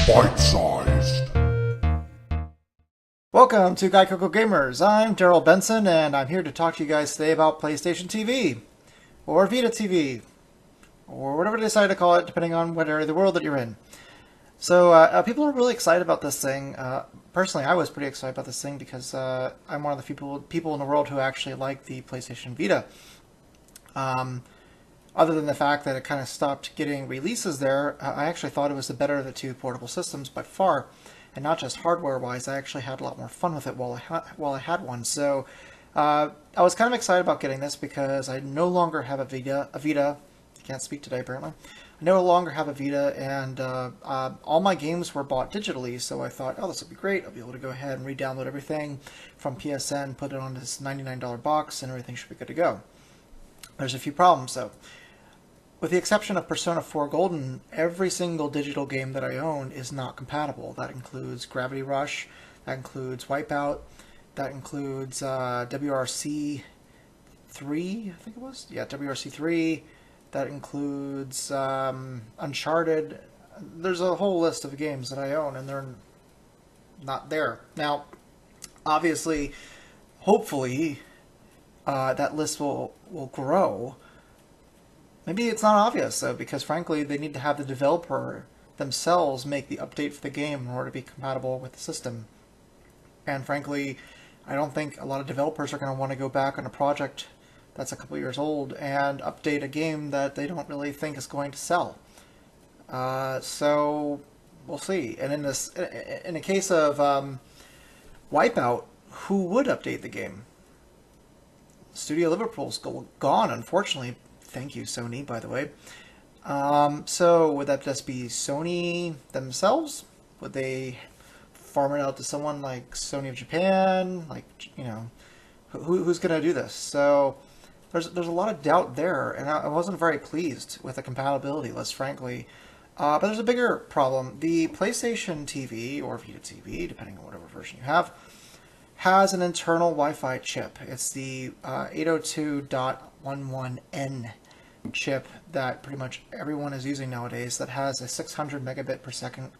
Bite-sized. Welcome to Gaikoku Gamers. I'm Darryl Benson, and I'm here to talk to you guys today about PlayStation TV, or Vita TV, or whatever they decide to call it, depending on what area of the world that you're in. So people are really excited about this thing. Personally, I was pretty excited about this thing because I'm one of the few people in the world who actually like the PlayStation Vita. Other than the fact that it kind of stopped getting releases there, I actually thought it was the better of the two portable systems by far. And not just hardware-wise, I actually had a lot more fun with it while I had one. So I was kind of excited about getting this because I no longer have a Vita. I can't speak today, apparently. I no longer have a Vita, and all my games were bought digitally, so I thought, oh, this would be great. I'll be able to go ahead and re-download everything from PSN, put it on this $99 box, and everything should be good to go. There's a few problems, though. With the exception of Persona 4 Golden, every single digital game that I own is not compatible. That includes Gravity Rush, that includes Wipeout, that includes WRC 3, I think it was? Yeah, WRC 3. That includes Uncharted. There's a whole list of games that I own, and they're not there. Now, obviously, hopefully, that list will grow. Maybe it's not obvious, though, because frankly, they need to have the developer themselves make the update for the game in order to be compatible with the system. And frankly, I don't think a lot of developers are going to want to go back on a project that's a couple years old and update a game that they don't really think is going to sell. So we'll see. And in the case of Wipeout, who would update the game? Studio Liverpool's gone, unfortunately. Thank you, Sony, by the way. So would that just be Sony themselves? Would they farm it out to someone like Sony of Japan? Like, you know, who's going to do this? So there's a lot of doubt there, and I wasn't very pleased with the compatibility list, frankly. But there's a bigger problem. The PlayStation TV, or Vita TV, depending on whatever version you have, has an internal Wi-Fi chip. It's the 802.11n chip that pretty much everyone is using nowadays that has a 600 megabit per second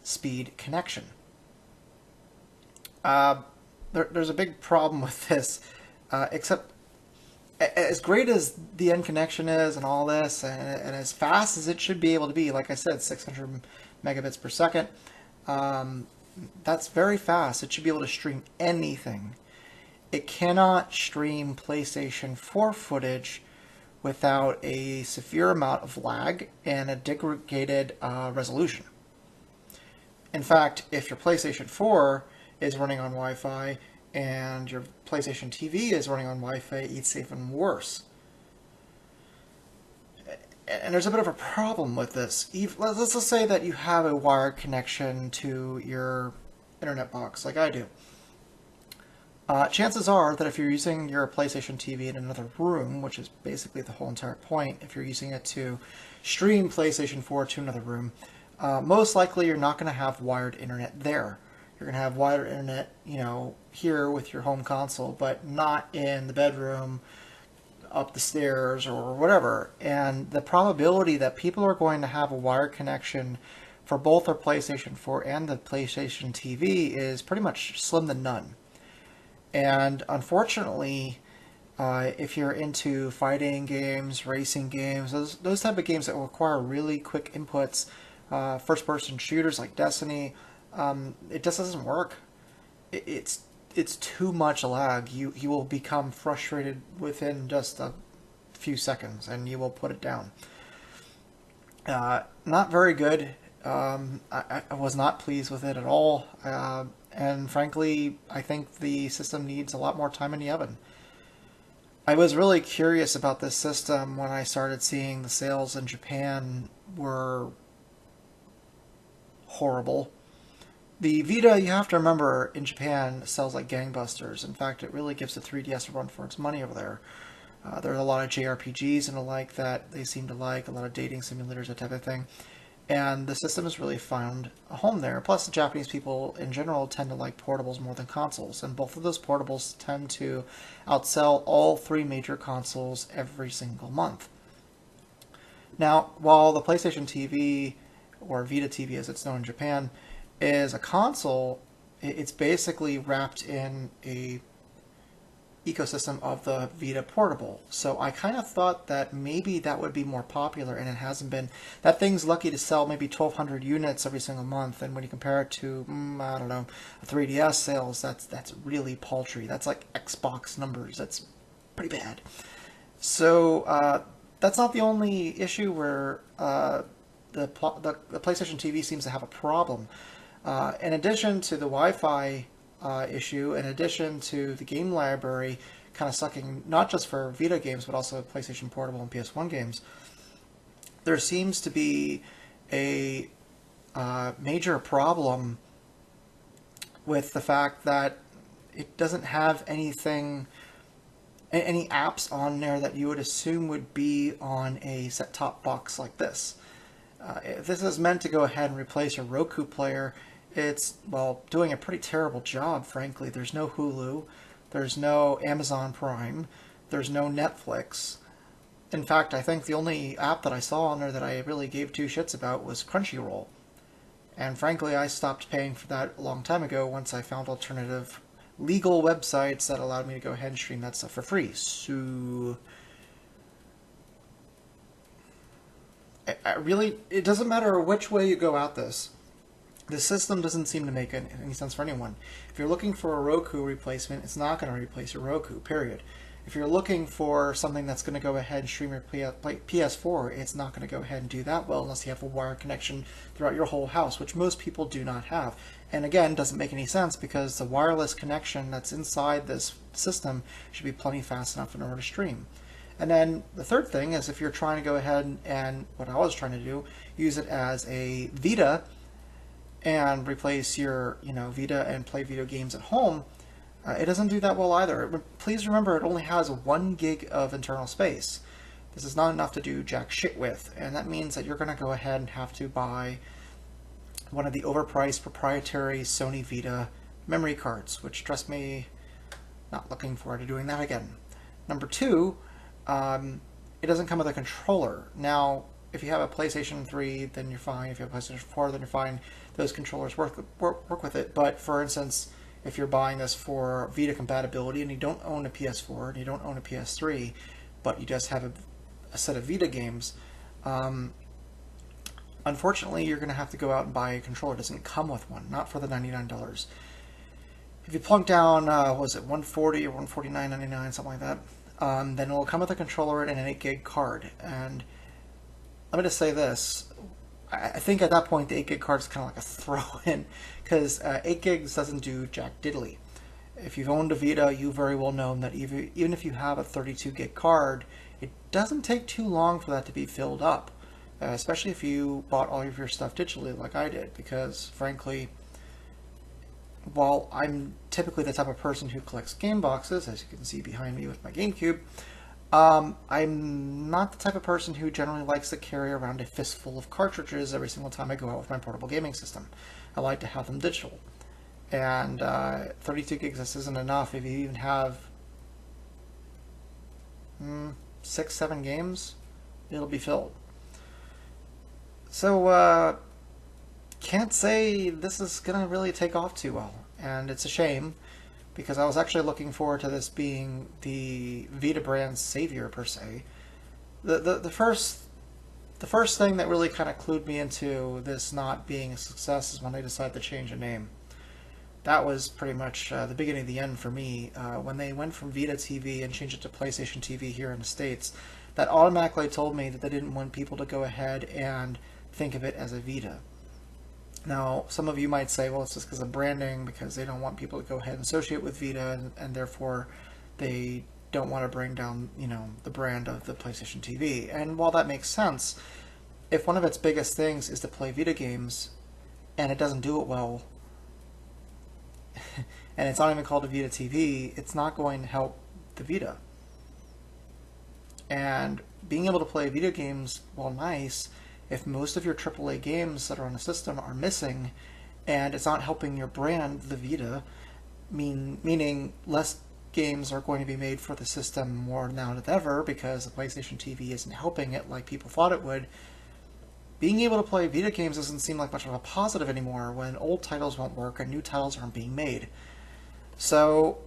speed connection. There's a big problem with this, except as great as the end connection is and all this, and as fast as it should be able to be, like I said, 600 megabits per second, that's very fast. It should be able to stream anything. It cannot stream PlayStation 4 footage without a severe amount of lag and a degraded resolution. In fact, if your PlayStation 4 is running on Wi-Fi and your PlayStation TV is running on Wi-Fi, it's even worse. And there's a bit of a problem with this. Let's just say that you have a wired connection to your internet box, like I do. Chances are that if you're using your PlayStation TV in another room, which is basically the whole entire point, if you're using it to stream PlayStation 4 to another room, most likely you're not going to have wired internet there. You're going to have wired internet, you know, here with your home console, but not in the bedroom, up the stairs, or whatever. And the probability that people are going to have a wired connection for both their PlayStation 4 and the PlayStation TV is pretty much slim to none. And unfortunately, if you're into fighting games, racing games, those type of games that require really quick inputs, first-person shooters like Destiny, it just doesn't work. It's too much lag. You will become frustrated within just a few seconds, and you will put it down. Not very good. I was not pleased with it at all. And frankly, I think the system needs a lot more time in the oven. I was really curious about this system when I started seeing the sales in Japan were horrible. The Vita, you have to remember, in Japan sells like gangbusters. In fact, it really gives the 3DS a run for its money over there. There's a lot of JRPGs and the like that they seem to like, a lot of dating simulators, that type of thing. And the system has really found a home there. Plus, the Japanese people in general tend to like portables more than consoles. And both of those portables tend to outsell all three major consoles every single month. Now, while the PlayStation TV, or Vita TV as it's known in Japan, is a console, it's basically wrapped in a ecosystem of the Vita Portable. So I kind of thought that maybe that would be more popular, and it hasn't been. That thing's lucky to sell maybe 1,200 units every single month, and when you compare it to, I don't know, 3DS sales, that's really paltry. That's like Xbox numbers. That's pretty bad. So that's not the only issue where the PlayStation TV seems to have a problem. In addition to the Wi-Fi issue, in addition to the game library kind of sucking not just for Vita games but also PlayStation Portable and PS1 games, there seems to be a major problem with the fact that it doesn't have any apps on there that you would assume would be on a set-top box like this. If this is meant to go ahead and replace your Roku player, it's, well, doing a pretty terrible job, frankly. There's no Hulu, there's no Amazon Prime, there's no Netflix. In fact, I think the only app that I saw on there that I really gave two shits about was Crunchyroll. And frankly, I stopped paying for that a long time ago once I found alternative legal websites that allowed me to go ahead and stream that stuff for free. So really, it doesn't matter which way you go at this. The system doesn't seem to make any sense for anyone. If you're looking for a Roku replacement, it's not going to replace your Roku, period. If you're looking for something that's going to go ahead and stream your PS4, it's not going to go ahead and do that well unless you have a wired connection throughout your whole house, which most people do not have. And again, doesn't make any sense because the wireless connection that's inside this system should be plenty fast enough in order to stream. And then the third thing is if you're trying to go ahead and, what I was trying to do, use it as a Vita and replace your, Vita and play video games at home, it doesn't do that well either. Please remember, it only has 1 gig of internal space. This is not enough to do jack shit with, and that means that you're going to go ahead and have to buy one of the overpriced proprietary Sony Vita memory cards, which, trust me, not looking forward to doing that again. Number 2, it doesn't come with a controller. Now, if you have a PlayStation 3, then you're fine. If you have a PlayStation 4, then you're fine. Those controllers work with it. But for instance, if you're buying this for Vita compatibility and you don't own a PS4 and you don't own a PS3, but you just have a set of Vita games, unfortunately, you're going to have to go out and buy a controller. It doesn't come with one, not for the $99. If you plunk down, was it $140 or $149.99, something like that, then it'll come with a controller and an 8 gig card. And let me just say this. I think at that point the 8 gig card is kind of like a throw-in because 8 gigs doesn't do jack diddly. If you've owned a Vita, you very well know that even if you have a 32 gig card, it doesn't take too long for that to be filled up, especially if you bought all of your stuff digitally like I did, because frankly, while I'm typically the type of person who collects game boxes, as you can see behind me with my GameCube, I'm not the type of person who generally likes to carry around a fistful of cartridges every single time I go out with my portable gaming system. I like to have them digital. And 32 gigs just isn't enough. If you even have 6-7 games, it'll be filled. So, can't say this is going to really take off too well. And it's a shame, because I was actually looking forward to this being the Vita brand's savior, per se. The first thing that really kind of clued me into this not being a success is when they decided to change the name. That was pretty much the beginning of the end for me. When they went from Vita TV and changed it to PlayStation TV here in the States, that automatically told me that they didn't want people to go ahead and think of it as a Vita. Now, some of you might say, well, it's just because of branding, because they don't want people to go ahead and associate with Vita, and therefore they don't want to bring down, the brand of the PlayStation TV. And while that makes sense, if one of its biggest things is to play Vita games, and it doesn't do it well, and it's not even called a Vita TV, it's not going to help the Vita. And being able to play video games, while nice, if most of your AAA games that are on the system are missing, and it's not helping your brand, the Vita, meaning less games are going to be made for the system more now than ever because the PlayStation TV isn't helping it like people thought it would. Being able to play Vita games doesn't seem like much of a positive anymore when old titles won't work and new titles aren't being made. So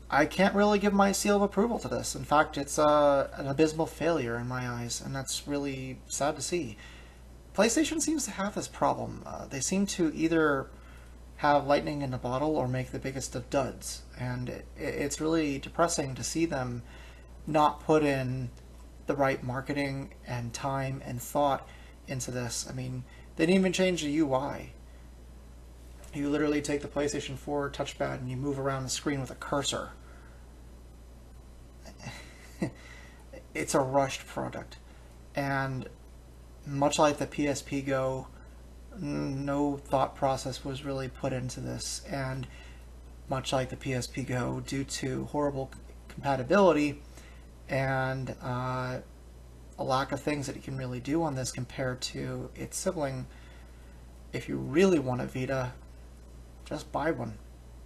I can't really give my seal of approval to this. In fact, it's an abysmal failure in my eyes, and that's really sad to see. PlayStation seems to have this problem. They seem to either have lightning in a bottle or make the biggest of duds, and it's really depressing to see them not put in the right marketing and time and thought into this. I mean, they didn't even change the UI. You literally take the PlayStation 4 touchpad and you move around the screen with a cursor. It's a rushed product. And much like the PSP Go, no thought process was really put into this. And much like the PSP Go, due to horrible compatibility and a lack of things that you can really do on this compared to its sibling, if you really want a Vita, just buy one.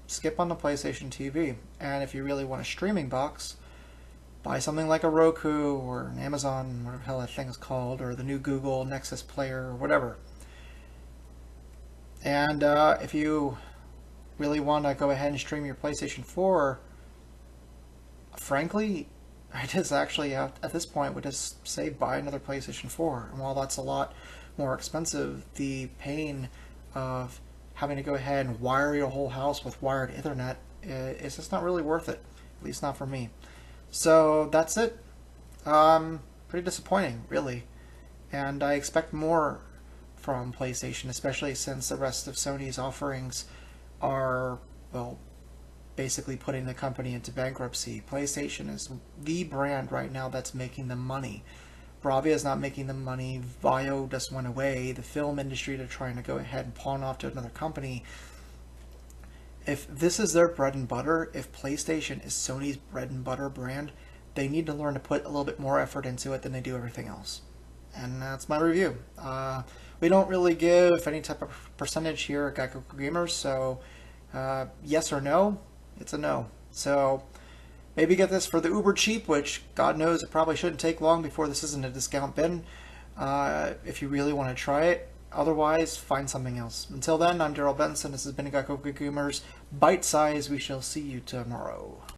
Skip on the PlayStation TV. And if you really want a streaming box, buy something like a Roku or an Amazon, whatever the hell that thing is called, or the new Google Nexus player or whatever. And if you really want to go ahead and stream your PlayStation 4, frankly, I just actually, at this point, would just say buy another PlayStation 4. And while that's a lot more expensive, the pain of having to go ahead and wire your whole house with wired Ethernet is just not really worth it. At least not for me. So that's it. Pretty disappointing, really. And I expect more from PlayStation, especially since the rest of Sony's offerings are, well, basically putting the company into bankruptcy. PlayStation is the brand right now that's making the money. Bravia is not making the money. Vio just went away. The film industry, they're trying to go ahead and pawn off to another company. If this is their bread and butter, if PlayStation is Sony's bread and butter brand, they need to learn to put a little bit more effort into it than they do everything else. And that's my review. We don't really give any type of percentage here at Gaikoku Gamers, so yes or no, it's a no. So maybe get this for the uber cheap, which God knows it probably shouldn't take long before this isn't a discount bin, if you really want to try it. Otherwise, find something else. Until then, I'm Darryl Benson. This has been Gaikoku Gamers Bite Size. We shall see you tomorrow.